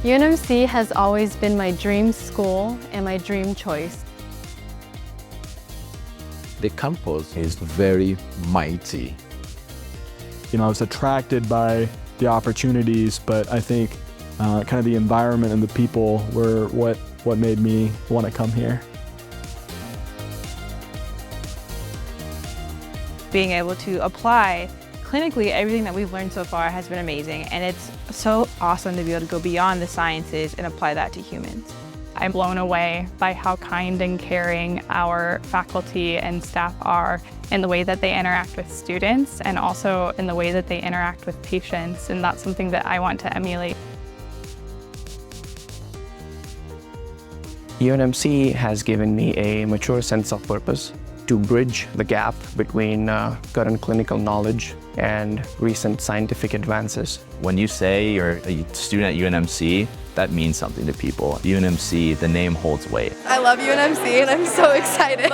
UNMC has always been my dream school and my dream choice. The campus is very mighty. I was attracted by the opportunities, but I think kind of the environment and the people were what made me want to come here. Being able to apply clinically everything that we've learned so far has been amazing, and it's so awesome to be able to go beyond the sciences and apply that to humans. I'm blown away by how kind and caring our faculty and staff are in the way that they interact with students and also in the way that they interact with patients, and that's something that I want to emulate. UNMC has given me a mature sense of purpose to bridge the gap between current clinical knowledge and recent scientific advances. When you say you're a student at UNMC, that means something to people. UNMC, the name holds weight. I love UNMC and I'm so excited.